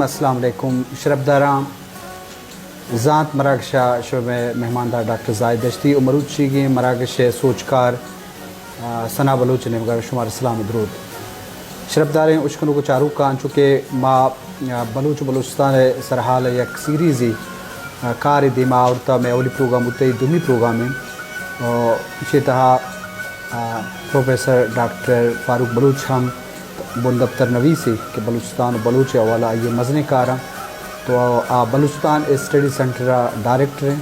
السلام علیکم شربدارام ذات مراکشہ شعبہ مہماندار ڈاکٹر زاہد دشتی و مروچی کی مراکش سوچکار ثنا بلوچ نے مگر شمار اسلام درود شربداریں اشکنو کو چارو کان چونکہ ما بلوچستان سرحال یک سیریزی کار دیما عورتہ میں اولی پروگرام ہوتے دومی پروگرام میں اسی طرح پروفیسر ڈاکٹر فاروق بلوچ ہم بن دفتر نویسی کہ بلوچستان و بلوچ حوالہ یہ مزنے کار ہیں تو بلوچستان اسٹڈی سینٹر ڈائریکٹر ہیں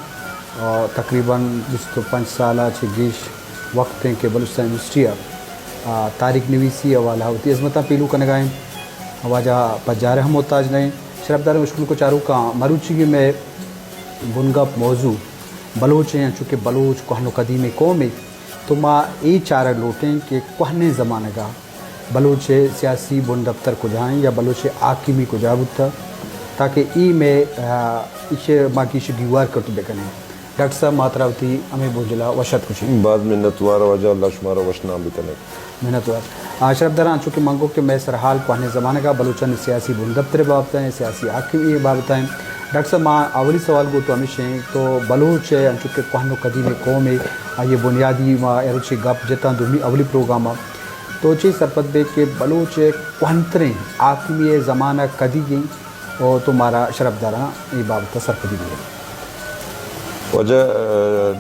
اور تقریباً 25 سالہ گیش وقت ہیں کہ بلوچستان یونیورسٹی تاریخ نویسی حوالہ ہوتی عظمتہ پیلو کا نگائیں واجہ پجارہ ہم محتاج نہیں شربدار مشکل کو چاروں کا مروچی میں بنگپ موضوع بلوچ ہیں چونکہ بلوچ کوہن و قدیم قوم ہے تو ماں ای چارہ لوٹیں کہ کوہنے زمانہ کا بلوچ سیاسی بن دفتر کو جائیں یا بلوچ آکیمی کو جابت تھا تاکہ ای میں اسے ماں کی گیوار کرتے بکنے ڈاکٹر صاحب ماتراوتی ہمیں بوجھلا وشت کچھ بعد منتوار وجہ اللہ شمارا وشنام بکنے منتوار شربداران چونکہ منگو کہ میں سرحال کوہنے زمانہ کا بلوچن سیاسی بن دفتر بابتا ہیں سیاسی آکیمی بابتا ہیں ڈاکٹر صاحب ماں اولی سوال کو تو ہمیشہ ہیں تو بلوچ ہے چونکہ کوہن و قدیم قوم ہے یہ بنیادی ماں ایروچی گپ جتا دومی اولی پروگرام تو چی سرپت بے کہ بلوچ کوہنتریں آکیمی زمانہ کدی گئیں اور تمہارا شربداران یہ بابتا سرپتی بھی ہے وجہ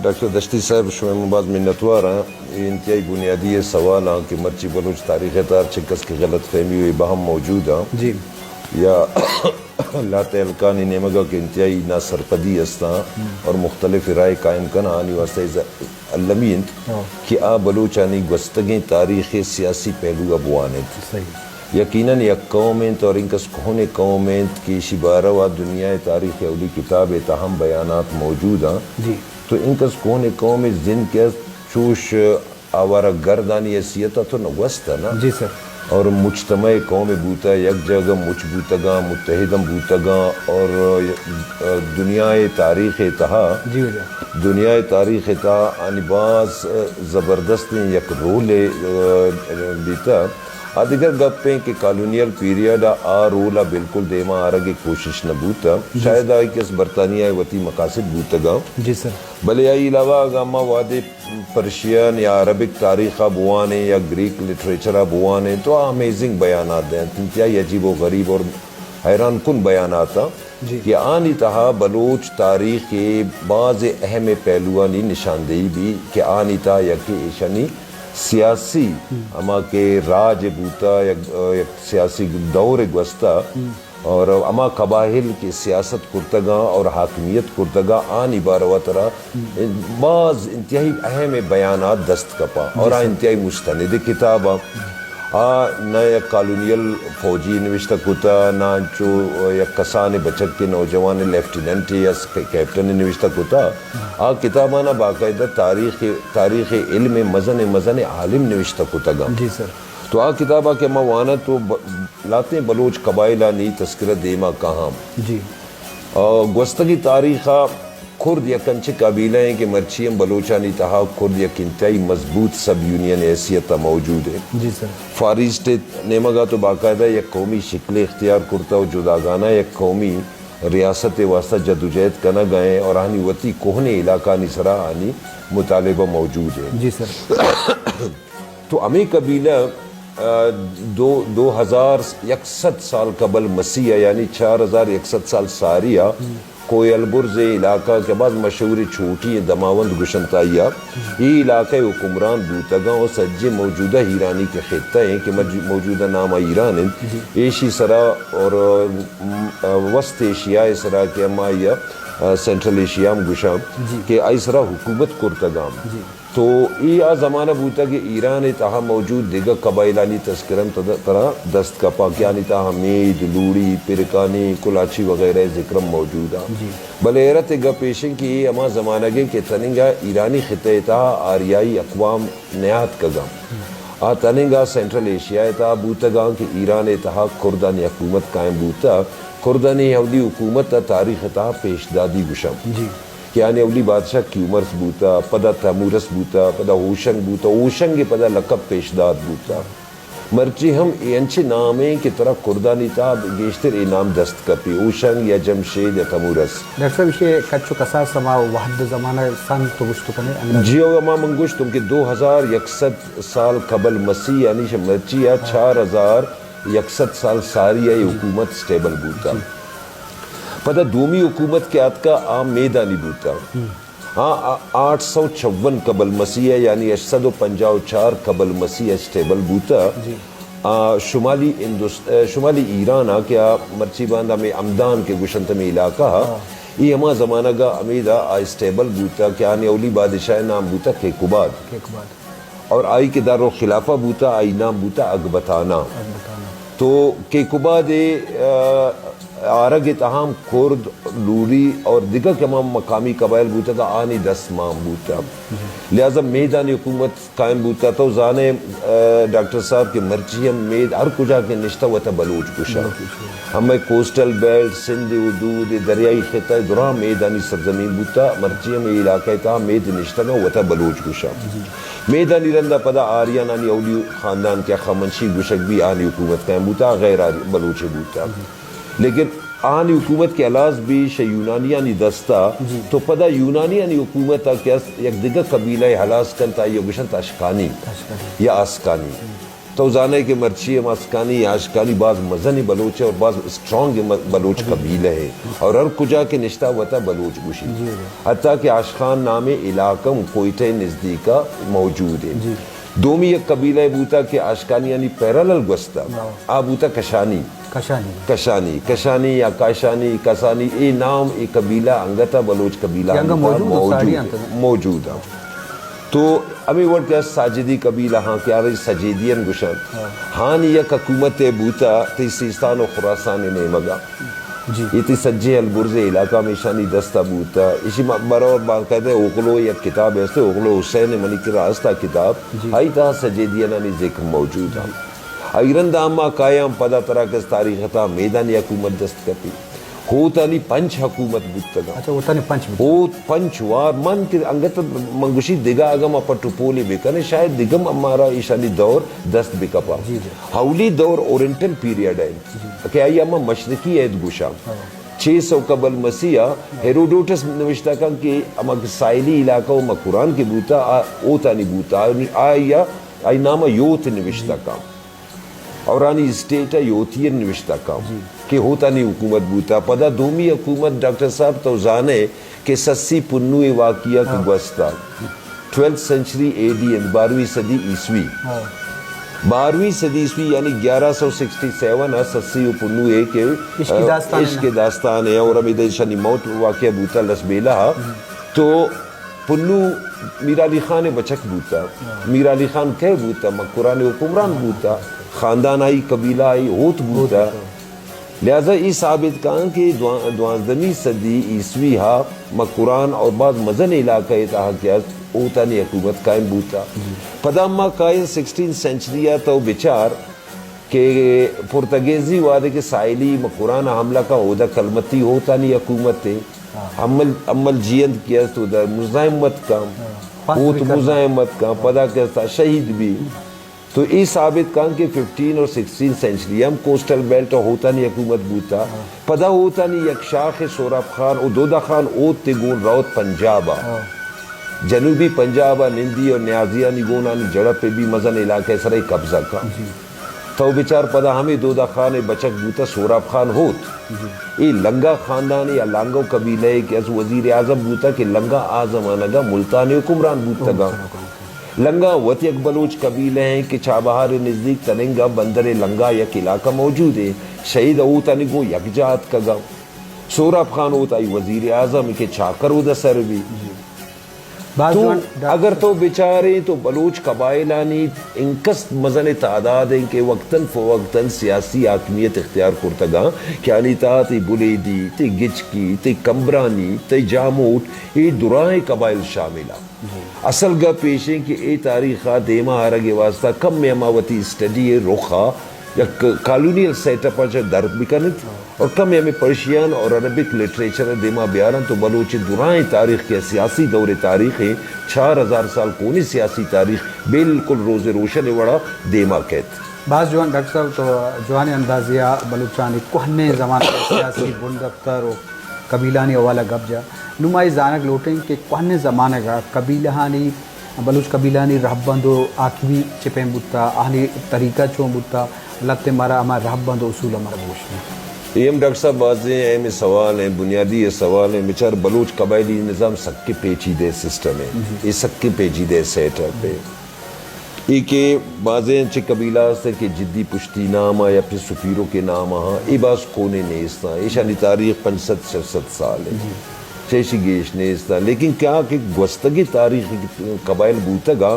ڈاکٹر دشتی صاحب شمع مباد منتوار ہیں یہ انتہائی بنیادی سوال ہیں کہ مرچی بلوچ تاریخ تار چکس کی غلط فہمی ہوئی باہم موجود ہیں جی یا لاتے الکانی نیمگا کے انتہائی نا سرپدی استا اور مختلف رائے قائم کنا آنی واسطہ اللمین کہ بلوچانی گوستگیں تاریخ سیاسی پہلو ابوانت صحیح یقیناً یک قومنت اور انکس کھونے قومنت کی شبارہ و دنیا تاریخ اولی کتاب تاہم بیانات موجود ہیں جی تو انکس کھونے قوم زن کے چوش آوارہ گردانی حیثیتہ تو نوستا نا جی سر اور مجتمع قوم بوتا یک جگہ مچ بوتگا متحدم بوتگا اور دنیا تاریخ تہا جی وجہ دنیا تاریخ تہا آنی باز زبردست یک رول دیتا دیگر گپیں کہ کالونیل پیریڈ رولا بالکل دیما آرگے کوشش نہ بوتا شاید آئی کہ اس برطانیہ وطی مقاصد بوتگا جی سر بلے آئی علاوہ اگاما وادے پرشین یا عربک تاریخ بوانے یا گریک لٹریچر بوانے تو امیزنگ بیانات دیں انتہائی عجیب و غریب اور حیران کن بیانات کہ آنی تہا بلوچ تاریخ کے بعض اہم پہلوانی نشاندہی بھی کہ آنی تہا یکی ایشانی سیاسی اما کے راج بوتا یک سیاسی دور گوستا اور اما قبائل کی سیاست کرتگا اور حاکمیت کرتگا آنی بارو طرح بعض انتہائی اہم بیانات دست کپا اور انتہائی مستند کتاب نہ یک کالونیل فوجی نوشتہ کتا نہ جو یک کسان بچک کے نوجوان لیفٹیننٹ یا کیپٹن نوشتہ کتا کتابانا باقاعدہ تاریخ علم مزن عالم نوشتہ کتا گا جی سر تو کتابہ کے موانا تو لاتے بلوچ قبائلہ نی تذکرہ دیما کہاں جی گوستگی تاریخہ کرد یا کنچے قبیلہ ہیں کہ مرچیم بلوچانی تہا کرد یا انتہائی مضبوط سب یونین حیثیت موجود ہے جی سر فاریسٹ نیمگا تو باقاعدہ یک قومی شکل اختیار کرتا ہو جداگانہ یک قومی ریاست واسطہ جدوجہد کنا گئے اور آنی وطی کوہنے علاقہ نسرا آنی مطالبہ موجود ہے جی سر تو ہمیں قبیلہ 2100 سال قبل مسیح یعنی 4100 سال ساریہ کوئی البرز علاقہ کے بعد مشہور چھوٹی دماوند گشنتائیہ یہ علاقہ حکمران بوتگا اور سجے موجودہ ایرانی کے خطہ ہیں کہ موجودہ نام ایران ہیں ایشی سرا اور وسط ایشیا سرا کے اما سینٹرل ایشیا میں گشا کہ آئی سرا حکومت کرتگا تو یہ زمانہ بوتا کہ ایران تہا موجود دیگا قبائلانی تذکرن طرح دست کا پاکیانی تہا مید لوڑی پرکانی کلاچی وغیرہ ذکرم موجود ہے بلے حیرت گا پیشن کی یہ اما زمانہ گے کہ تننگا ایرانی خطہ تہا آریائی اقوام نیات کا گا تننگا سینٹرل ایشیا تہا بوتا گا کہ ایران تہا کردانی حکومت قائم بوتا کردانی یہودی حکومت تاریخ تہا پیشدادی گشم یعنی اولی بادشاہ کیومرس بوتا پدا تیمورس بوتا پدا ہوشنگ بوتا ہوشنگ پدا لقب پیشداد بوتا مرچی ہم اینچ نامے کی طرح کردانی تاب گیشتر انام دست کپی اوشنگ یا جمشید یا تمورس ڈاکٹر صاحب یہ کچو کسا سما وحد زمانہ سن تو گشتو کنے جیو ما منگوش تم کہ 2100 سال قبل مسیح یعنی مرچی 4100 سال ساری حکومت سٹیبل بوتا پتہ دومی حکومت کے آت کا عام میدانی بوتا ہاں 856 قبل مسیح یعنی 854 قبل مسیح سٹیبل بوتا شمالی ایران کیا مرچی باندھا میں امدان کے گشنت میں علاقہ یہ ہما زمانہ گا امیدہ سٹیبل بوتا کہ آنے اولی بادشاہ نام بوتا کیکوباد اور آئی کے دار و خلافہ بوتا آئی نام بوتا اگبتانا تو کیکوباد آرگ تاہم کرد لوری اور دیگر تمام مقامی قبائل بوتا تھا آنی 10 مام بوتا لہذا میدانی حکومت قائم بوتا تو زانے ڈاکٹر صاحب کے مرچی ہم مید ہر کجا کے نشتہ وطا بلوچ گوشا ہمیں کوسٹل بیلٹ سندھ حدود دریائی خطہ درہ میدانی سرزمین بوتا مرچی ہم علاقہ تھا مید نشتہ گا وطا بلوچ گوشا میدانی رندہ پدا آریان آنی اولی خاندان کیا خامنشی گوشک بھی آنی حکومت قائم بوتا غیر بلوچ بوتا لیکن آنی حکومت کے علاوہ بھی یونانیانی دستا تو پدا یونانیانی حکومت کیا یک دیگر قبیلہ حلاس کنتا یہ گشنت اشکانی یا آسکانی تو جانے کہ مرچی ہم آسکانی یا اشکانی بعض مزنی بلوچ ہے اور بعض اسٹرانگ بلوچ قبیلہ ہے اور ہر کجا کے نشتہ وطا بلوچ گوشی حتیٰ کہ آشخان نام علاقہ کوئٹہ نزدیکا موجود ہے دومی ایک قبیلہ بوتا کہ آشکانی یعنی پیرالل گوستا آ بوتا کشانی یا کاشانی کسانی اے نام اے قبیلہ انگتا بلوچ قبیلہ موجود ہے تو ہمیں ورد کیا ساجدی قبیلہ ہاں کیا رہی سجیدین گشن ہاں یک حکومت بوتا تی سیستان و خراسان نے مگا یہ تی سجے البرز علاقہ میں شانی دستا بوتا اسی برور بات کہتے ہیں اغلو یک کتاب ہے اغلو حسین منی کی راستہ کتاب ہائی تا سجیدینانی ذکر موجود ہے ایرن داما قائم پدا طرح کس تاریخ تا میدانی حکومت دست کپی ہوتانی پنچ حکومت بودتا اچھا ہوتانی پنچ وار من کہ انگت منگوشی دیگا اگم اپا ٹپولی بکنے شاید دیگم ہمارا ایشانی دور دست بکپا حولی دور اورنٹل پیریڈ ہے کہ آئی اما مشرقی عید گوشا 600 قبل مسیح ہیروڈوٹس نوشتہ کن کہ اما سائلی علاقہ و قرآن کے بوتا اوتانی بوتا آئی ناما یوت نوشتہ کن اور آنی اسٹیٹا یوتین نوشتہ کام کہ ہوتا نہیں حکومت بوتا پدا دومی حکومت ڈاکٹر صاحب تو جانے کہ سسی پنوی واقعہ کی گوستا 12th century AD 12ویں صدی عیسوی 12ویں صدی عیسوی یعنی 1167 سسی پنوی کے عشق داستان ہے اور امید شانی موت واقعہ بوتا لسبیلہ تو پنو میر علی خان بچک بوتا میر علی خان کہہ بوتا مقران حکمران بوتا خاندان آئی قبیلہ آئی ہوت بوتا لہذا یہ ثابت کہاں کہ 12ویں صدی عیسوی ہا مقران اور بعض مزن علاقہ اتحا کیا اوتانی حکومت قائم بوتا پدا ما قائم 16 سینچری تو بچار کہ پرتگیزی وعدے کے سائلی مقران حملہ کا عہدہ کلمتی ہوتانی حکومت ہے عمل جیند کیا تو در مزاحمت کا اوت مزاحمت کا پدا کہتا شہید بھی تو یہ ثابت کہاں کہ 15 اور 16 سینچری ہم کوسٹل بیلٹ ہوتا نہیں حکومت بوتا پدا ہوتا نہیں یک شاخ سوراب خان او دودا خان اوت تگون راوت پنجابا جنوبی پنجابا نندی اور نیازیانی گونانی جڑا پہ بھی مزن علاقہ سرائی قبضہ کا تو بچار پدا ہمیں دودا خان بچک بوتا سوراب خان ہوت یہ لنگا خاندان یا لانگو قبیلہ کہ از وزیر اعظم بوتا کہ لنگا آزمانہ گا ملتان حکمران بوتا گا لنگا وطی ایک بلوچ قبیلہ ہیں کہ چابہار نزدیک تننگا بندر لنگا یک علاقہ موجود ہے شہید اوتا نگو یک جات کا گا سوراب خان ہوتا ہے وزیر اعظم کے چاکر ہو دا سر بھی تو اگر تو بیچارے تو بلوچ قبائلانی انکس مزن تعداد ہیں کہ وقتاً فوقتاً سیاسی حاکمیت اختیار کرتا گا کہ آنی تا تی بلیدی تی گچکی تی کمبرانی تی جاموٹ یہ درائیں قبائل شاملہ اصل گا پیشیں کہ اے تاریخہ دیما آرگے واسطہ کم میں اماوتی اسٹڈی رخا یا کالونیل سیٹ اپ پر درد بکنت اور کم ہمیں پرشین اور عربک لٹریچر دیما بیارن تو بلوچ درائیں تاریخ کے سیاسی دور تاریخ ہے 4000 سال کونی سیاسی تاریخ بالکل روز روشن وڑا دیما کہت بعض جوان ڈاکٹر صاحب تو جوان اندازیہ بلوچانی کوہنے زمانہ سیاسی بند دفتر و قبیلانی والا گب جا نمائی زانک لوٹیں کہ کوہنے زمانہ کا قبیلہانی بلوچ قبیلانی رہبند و آکوی چپیں بوتا آہنی طریقہ چون بوتا لگتے مارا ہمارا رہبند و اصول ہمارا گوشت یہ ہم ڈاکٹر صاحب بازیں اہم سوال ہیں بنیادی یہ سوال ہیں بیچار بلوچ قبائلی نظام سکے پیچیدے سسٹم ہے یہ سکے پیچیدے سیٹ اپ ہے یہ کہ بعضیں چھ قبیلہ سے کہ جدی پشتی نام یا پھر سفیروں کے نام ہاں یہ باز کونے نیستا ایشانی تاریخ 65-66 سال ہے چیشی گیش نیستا لیکن کیا کہ گوستگی تاریخ قبائل بوتگا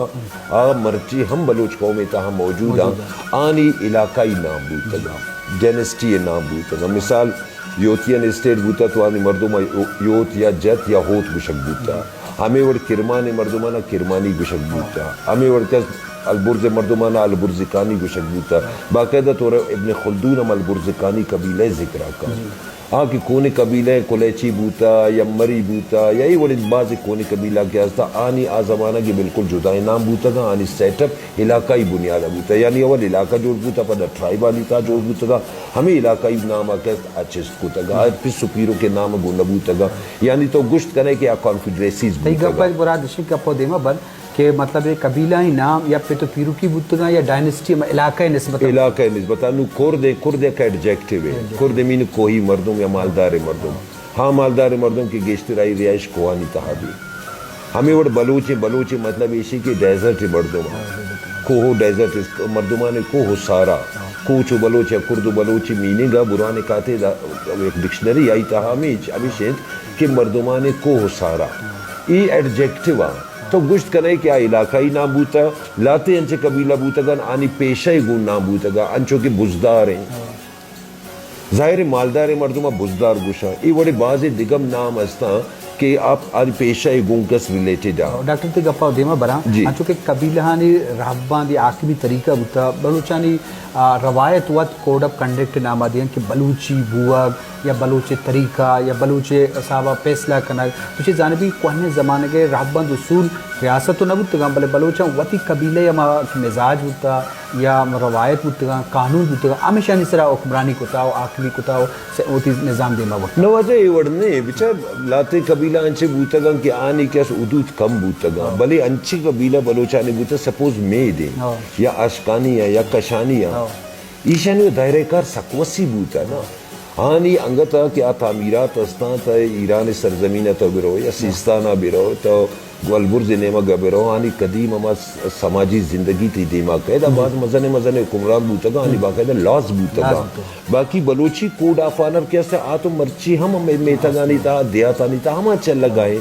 مرچی ہم بلوچ قومی تاہم موجود ہیں آنی علاقائی نام بوتگا ڈینسٹی نام بوتگا مثال یوتین اسٹیٹ بوتا تو آنی مردمہ یوت یا جت یا ہوت گشک بوتا ہمیں وڑ کرمانی مردمانہ کرمانی گشک بوتا ہمیں وڑ کس البرز مردمانہ البرزکانی گشک بوتا باقاعدہ طور ابن خلدون ہم البرزکانی قبیلہ ذکرہ کا کہ کونے قبیلہ کولیچی بوتا یا مری بوتا یا یہ وڑی بعض کونے قبیلہ کے ہستا آنی آزمانہ کی بالکل جدائی نام بوتا گا آنی سیٹ اپ علاقائی بنیادہ بوتا یعنی اول علاقہ جوڑ بوتا پھر ٹرائبالی تا جوڑ بوتا گا ہمیں علاقائی نام آکے اچھست کو تگا پھر سپیروں کے نام گونہ بوتا گا یعنی تو گشت کرنے کے کانفیڈریسیز بوتا گا براد شک اپو دیما بل کہ مطلب قبیلہی نام یا پہ تو پیرو کی بوتگا یا ڈائنسٹی علاقہ نسبت علاقہ نسبت نو کردے کا ایڈجیکٹیو ہے کردے مین کوہی مردم یا مالدار مردم ہاں مالدار مردم کی گیشترائی رہائش کوہانی تہابی ہمیں وڑ بلوچی مطلب اسی کہ ڈیزرٹ مردم کوہو ڈیزرٹ مردمانے کوہو سارا کوچو بلوچ یا کردو بلوچی میننگ برانے کہتے ایک ڈکشنری آئی تہا ابھی شید کہ مردمانے کوہو سارا یہ ایڈجیکٹیو تو گشت کرے کہ علاقائی نام بوتا لاتے انچے قبیلہ بوتا گا آنی پیشہ گون نام بوتا گا انچو کے بزدار ہیں ظاہر مالدار مردمہ بزدار گوشا یہ بڑے بعض دگم نام ہستا کہ آپ آنی پیشہ گون کس ریلیٹڈ آ ڈاکٹر تے گپا دیما برا انچو کہ قبیلہانی رہبان دی آکمی طریقہ بوتا بلوچانی روایت وقت کوڈ اپ کنڈکٹ نام آدیا کہ بلوچی بوگ یا بلوچ طریقہ یا بلوچ صحابہ فیصلہ کنک تو جانبی کوہنے زمانے کے رہبان اصول ریاست تو نہ بوتا بلے بلوچاں وتی قبیلے یا مزاج بوتا یا روایت بوتا قانون بوتا ہمیشہ نسرا حکمرانی کتاو آکمی کتاو اوتی نظام دیما وقت نوازہ یہ وڑنے بچہ لاتے قبیلہ انچے بوتا گا کہ آنی کیس حدود کم بوتا گا بلے انچے قبیلہ بلوچانے بوتا سپوز میں دے یا اشکانی ہے یا کشانی ہے ایشانی دائرہ کار سکوسی بوتا نا آنی انگتا کیا تعمیرات استان تا ایران سرزمینہ تا برو یا سیستانہ برو تو البرز نیمہ برو آنی قدیم اما سماجی زندگی تی دیما قیدہ بعض مزن حکمران بوتا گا آنی باقاعدہ لاز بوتا گا باقی بلوچی کوڈ آف آنر کیسے آتو مرچی ہم میتا گانی تا دیاتانی تا ہم چل لگائے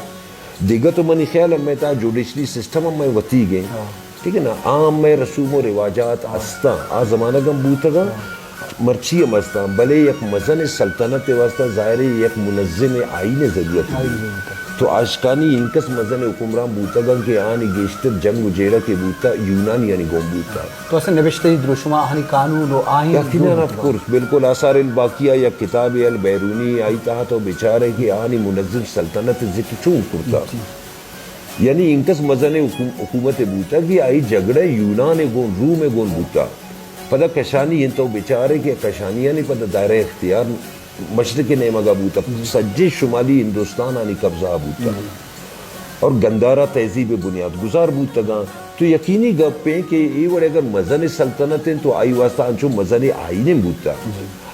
دیگا تو منی خیال ہم میتا جوڈیشلی سسٹم ہم میں وطی گئے ٹھیک ہے نا عام میں رسوم و رواجات ہستا آ زمانہ گم بوتا گا مرچی ہستا بلے یک مزن سلطنت واسطہ ظاہر یک منظم آئین ضرورت تو آشکانی انکس مزن حکمران بوتا گا کہ آنی گیشتر جنگ و جیرہ کے بوتا یونانی یعنی گوم بوتا تو اسے نوشتہ دروشما آنی قانون و آئین یقیناً اف کورس بالکل آثار الباقیہ یا کتاب البیرونی آئی تہا تو بیچارے کہ آنی منظم سلطنت ذکر چون کرتا یعنی انکس مزن حکومت بوتا کہ آئی جگڑے یونان گون روم گون بوتا پتہ کشانی ان تو بیچارے کہ کشانیاں نہیں پتہ دائرہ اختیار مشرق نیمگا بوتا سجے شمالی ہندوستان آنی قبضہ بوتا اور گندارہ تہذیب بنیاد گزار بوتا گا تو یقینی گپ پہ کہ یہ وڑے اگر مزن سلطنت ہیں تو آئی واسطہ انچو مزن آئین بوتا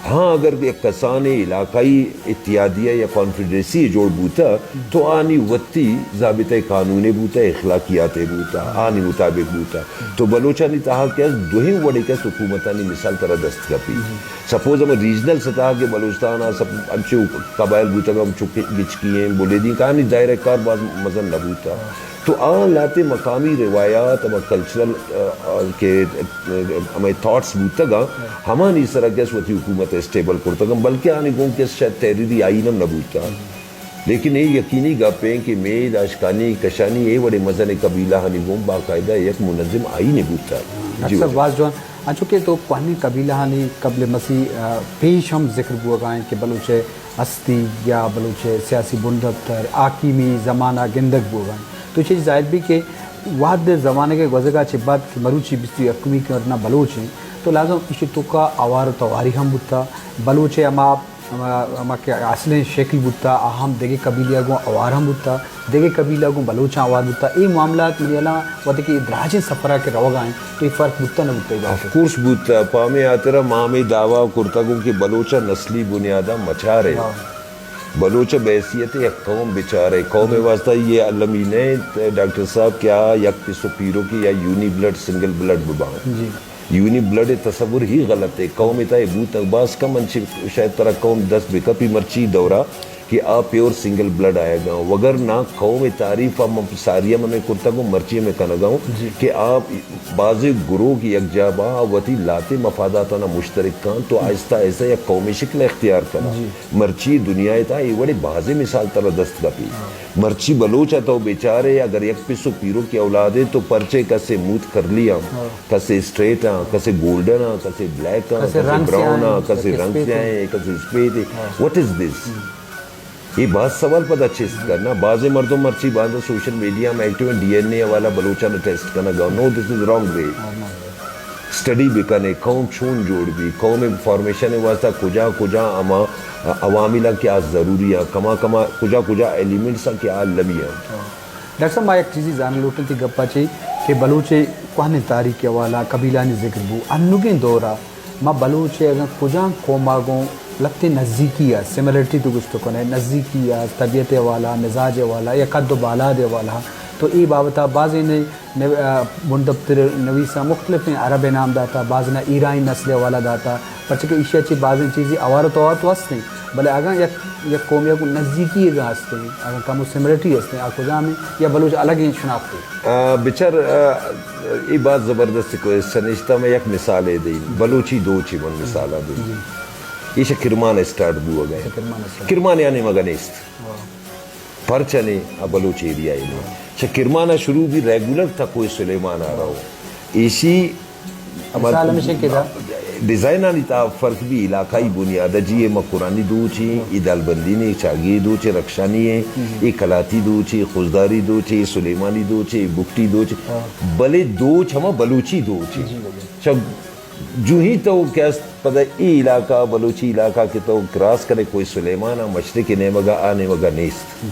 ہاں اگر ایک کسان علاقائی اتحادیہ یا کانفیڈریسی جوڑ بوتا تو آنی وطی ضابطہ قانون بوتا اخلاقیات بوتا آنی مطابق بوتا تو بلوچانی تاہا کیا دوہم وڑے کیا حکومتانی مثال طرح دست کپی سپوز ہم ریجنل سطح کے بلوچستان انچے قبائل بوتا گا ہم چکے گچکییں بولے دی کہانی دائرہ کار بعض مزن نہ بوتا تو آن لاتے مقامی روایات ہمیں کلچرل کے ہمیں تھاٹس بوتا گا ہمیں اس طرح کیس وطی حکومت اسٹیبل کرتا گا بلکہ آنے گوں کیس شاید تحریری آئینم نہ بوتا لیکن یہ یقینی گا پہ کہ مید اشکانی کشانی یہ بڑے مزن قبیلہ ہنی گوں باقاعدہ ایک منظم آئین بوتا اکثر باز جوان چونکہ تو کوہنی قبیلہ ہنی قبل مسیح پیش ہم ذکر بوا گائیں کہ بلوچ ہستی یا بلوچ سیاسی بندفتر آکیمی زمانہ گندگ بوا گائیں تو چیز ظاہر بھی کہ واحد زمانے کے گزگا چھ بعد کہ مروچی بستی حکمی کرنا بلوچ ہیں تو لازم اسی تو کا آوار و تواری ہم بودتا بلوچ اما کے اصل شکل بودتا اہم دیگے قبیلیہ گوں آوار ہم بودتا دیگے قبیلیہ گوں بلوچ آوار بودتا ای معاملات میری اللہ وقت کہ ادراج سفرہ کے روگ آئیں تو یہ فرق بودتا نہ بودتا ہی آف کورس بودتا پامے آترہ مامی دعویٰ کرتگوں کہ بلوچہ نسلی بنیادہ مچا رہے بلوچ بحیثیت ایک قوم بچارے قوم واسطہ یہ علمین ہے ڈاکٹر صاحب کیا یک پسو پیرو کی یا یونی بلڈ سنگل بلڈ بباؤں یونی بلڈ تصور ہی غلط ہے قوم تا بوت باس کم انچ شاید طرح قوم 10 بکپی مرچی دورہ کہ آپ پیور سنگل بلڈ آئے گا وگر نہ قوم تعریف ساریہ میں کرتا گوں مرچی میں کنگاؤں کہ آپ بعض گروہ کی یک جابا وتی لاتے مفاداتانا مشترک کان تو آہستہ ایسا یا قومی شکل اختیار کرنا مرچی دنیا تا یہ بڑے بعض مثال طرح دست کا پی مرچی بلوچا تو بیچارے اگر یک پسو پیرو کی اولادیں تو پرچے کسے موت کر لیا کسے اسٹریٹ ہاں کسے گولڈن ہاں کسے بلیک ہاں کسے براؤن ہاں کسے رنگ سے آئیں کسے اسپیٹ ہے what is this یہ بات سوال پتہ چیست کرنا بعض مردوں مرچی باندھا سوشل میڈیا میں ایکٹیو ڈی این اے والا بلوچہ نے ٹیسٹ کرنا گا نو دس از رانگ وے سٹڈی بھی کرنے قوم چھون جوڑ بھی قوم فارمیشن واسطہ کجا کجا اما عواملہ کیا ضروری ہے کما کما کجا کجا ایلیمنٹس کیا لمی ہے ڈاکٹر صاحب میں ایک چیزی جانے لوٹن تھی گپا چاہی کہ بلوچے کوہنے تاریخ والا قبیلانی ذکر بو انگیں دورہ ماں بلوچے اگر کجا قوماگوں لگتے نزدیکی ہے سملرٹی تو گستو کنے نزدیکی ہے طبیعت والا مزاج والا یا قد و بالا دے والا تو ای بابتا بعض نے منتبتر نویسا مختلف عرب نام داتا بعض نے ایرانی نسل والا داتا پرچہ ایشیا چی بعض چیزیں عوارت تو ہستے ہیں بلے اگر یک قومیہ کو نزدیکی ہے ہستے ہیں اگر کم سملرٹی ہستے ہیں آکوزا میں یا بلوچ الگ ہی شناخت ہے بچر ای بات زبردست کوئسچن اشتا میں یک مثالے دیں بلوچی دو چی من مثالہ دیں یہ کرمان اسٹارٹ بو گئے کرمان یعنی مگنیست پرچنے بلوچ ایریا ہی کرمانہ شروع بھی ریگولر تھا کوئی سلیمان آ رہا ہو اسی ڈیزائن آنی تا فرق بھی علاقائی بنیادہ جی ہے مقرانی دو چی ای دالبندی نے چاگی دو چی رکشانی ہے ای کلاتی دو چی خوزداری دو چی سلیمانی دو چی بکٹی دو چی بلے دو چھما بلوچی دو چی جو ہی تو کیا پتہ ای علاقہ بلوچی علاقہ کے تو کراس کرے کوئی سلیمانہ مشرق نیمگا آنے مگا نیست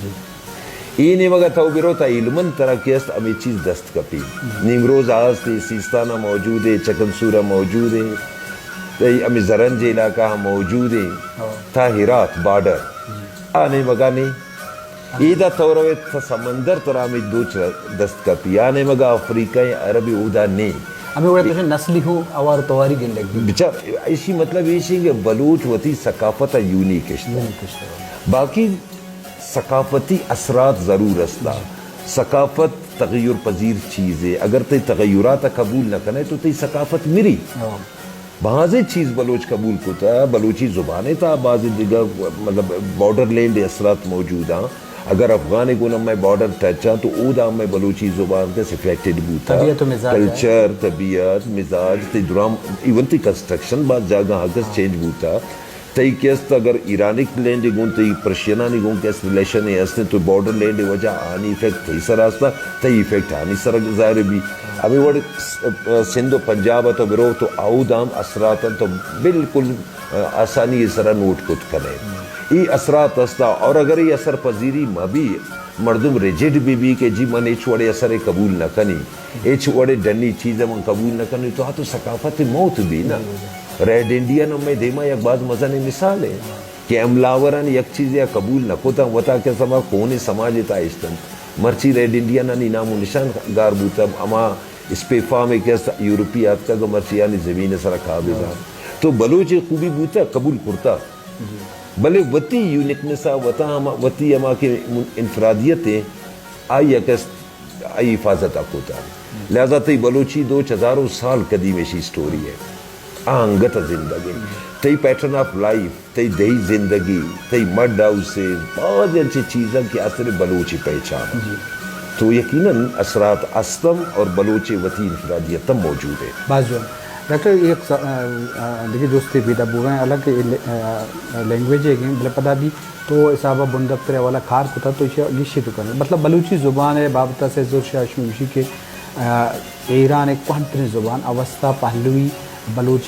ای نیمگا تو برو تا علمن طرح کیست امی چیز دست کپی نیمروز آز تی سیستانہ موجود ہے چکن سورہ موجود ہے امی زرنج علاقہ موجود ہے تا ہرات بارڈر آنے مگا نہیں ایدہ توروے تا سمندر طرح امی دوچ دست کپی آنے مگا افریقہ عربی اودا نہیں ہمیں وہ تو نسلی ہوں اوار تواری گن لگ دی بچار اسی مطلب یہ کہ بلوچ وتی ثقافت یونیک ہے باقی ثقافتی اثرات ضرور استا ثقافت تغیر پذیر چیز ہے اگر تی تغیرات قبول نہ کرے تو تی ثقافت مری بعض چیز بلوچ قبول کوتا بلوچی زبانیں تا بعض دیگر مطلب بارڈر لینڈ اثرات موجود ہیں اگر افغانی کو میں بارڈر ٹچا تو او دا میں بلوچی زبان کے افیکٹڈ بوتا کلچر طبیعت مزاج تی درام ایون تی کنسٹرکشن بعد جاگہ حقس چینج بوتا تی کیست اگر ایرانک لینڈ گون تی پرشینانی گون کیست ریلیشن ہے استے تو بارڈر لینڈ وجہ آنی افیکٹ تی سر آستا تی افیکٹ آنی سر ظاہر بھی ابھی وڑ سندھ و پنجاب تو برو تو آو دام اثرات تو بالکل آسانی سر نوٹ کت کرے ای اثرات استا اور اگر یہ اثر پذیری مبی مردم ریجڈ بھی کہ جی من ایچ وڑے اثر قبول نہ کنی ایچ وڑے ڈنی چیزیں من قبول نہ کنی تو تو ثقافت موت بھی نا ریڈ انڈین میں دیما یک بعض مزن مثال ہے کہ املاوران یک چیز یا قبول نہ کوتا وطا کے سما کونے سماجتا اشتن مرچی ریڈ انڈین نی نام و نشان گار بوتا اما اسپیفا میں کیسا یورپیات کا مرچی یعنی زمین سر قابضا تو بلوچ خوبی بوتا قبول کرتا بلے وتی یونیکنسا وتی اما کے انفرادیتیں آئی آئی حفاظت آکوتا لہذا تی بلوچی 2000 سال قدیمیشی سٹوری ہے آنگت زندگی تی پیٹرن آف لائف تی دہی زندگی تی مڈ ہاؤسز بہت اچھی چیزیں کی اثر بلوچی پہچان تو یقیناً اثرات استم اور بلوچی وتی انفرادیتم موجود ہے بعض ڈاکٹر ایک دیکھیے دوستی بھی دبو گئے الگ لینگویج ہے بلا پتہ بھی تو حسابہ بندفتر والا کھار کو تھا تو یہ تو کرنے مطلب بلوچی زبان ہے بابطہ سے زور شاشمی کے ایران ایک کوانٹری زبان اوسطا پہلوی بلوچ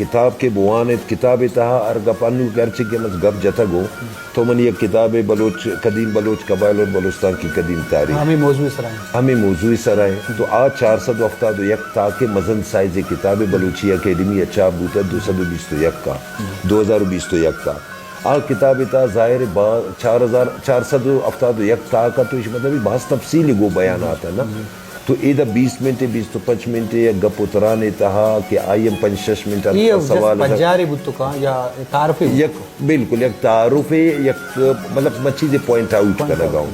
کتاب کے بوانت کتاب تہا ارگپ انو گرچہ کہ مز گپ جتا گو تو من یہ کتاب بلوچ قدیم بلوچ قبائل اور بلوچستان کی قدیم تاریخ ہمیں موضوع سرائیں ہمیں موضوعی سرائے تو آج 471 تاکہ مزن سائز کتاب بلوچی اکیڈمی اچھا بوتا 221 کا 2021 کا آ کتاب تا ظاہر 471 تا کا تو اس مطلب بہت تفصیلی گو بیانات ہے نا تو ایدہ 20 منٹ 20-25 منٹ یا گپ اترانے تہا کہ آئیم 5-6 منٹ یہ سوال پنجاری بتو کا یا تعارف یک بالکل یک تعارف یک مطلب میں چیزیں پوائنٹ آؤٹ کر لگاؤں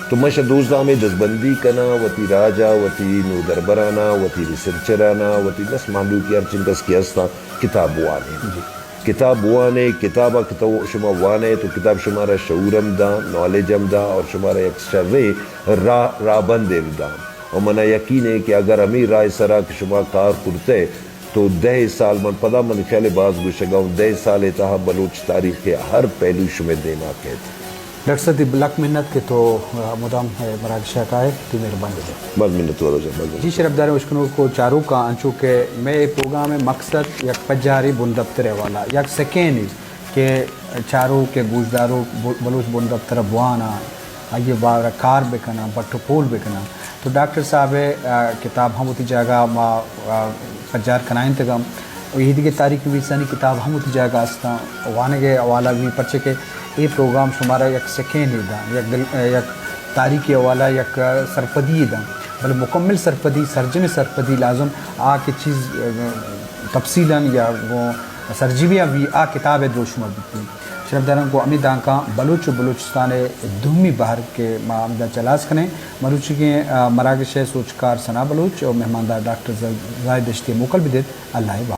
تو میں دوستاں میں دزبندی کنا وتی راجا وتی نو دربرانا وتی ریسرچرانا وتی بس معلوم کی ارچن کس کی ہستا کتاب وانے کتاب وانے کتابہ کتاب شما وانے تو کتاب شمارا شعورم دا نالجم دا اور شمارا یک شر رابندم دا اور منا یقین ہے کہ اگر ہمیں رائے سرا کہ شما کار کرتے تو 10 سال من پدا من خیال باز گوشگاؤں 10 سال اتہا بلوچ تاریخ کے ہر پہلو شمیں دینا کہتے ڈاکٹر صاحب لک محنت کے تو مدام مراکش کا ہے تو مہربانی دے بعد منت والا جب جی شرف دار مشکنوں کو چاروں کا انچو کہ میں پروگرام مقصد یک پجاری بن دفتر والا یک سکینی کہ چاروں کے گوشداروں بلوچ بن دفتر بوانا یہ بارہ کار بکنا بٹو پول بکنا تو ڈاکٹر صاحب کتاب ہم ہوتی جگہ ما پجار کنائن تگم یہ دیکھے تاریخ بھی سانی کتاب ہم ہوتی جگہ استا وانے کے حوالہ بھی پرچے کے یہ پروگرام شمارا یک سکین دا یک تاریخی حوالہ یک سرپدی دا بلکہ مکمل سرپدی سرجن سرپدی لازم آ کی چیز تفصیلاً یا وہ سرجیویاں بھی آ کتاب دوشمہ بھی شرف داران کو امید آنکا بلوچ و بلوچستان دومی بہر کے معامدہ چلاس کنے مروچی کے مراکش سوچکار سنا بلوچ اور مہماندار ڈاکٹر زائد دشتی موکل بھی دیت اللہ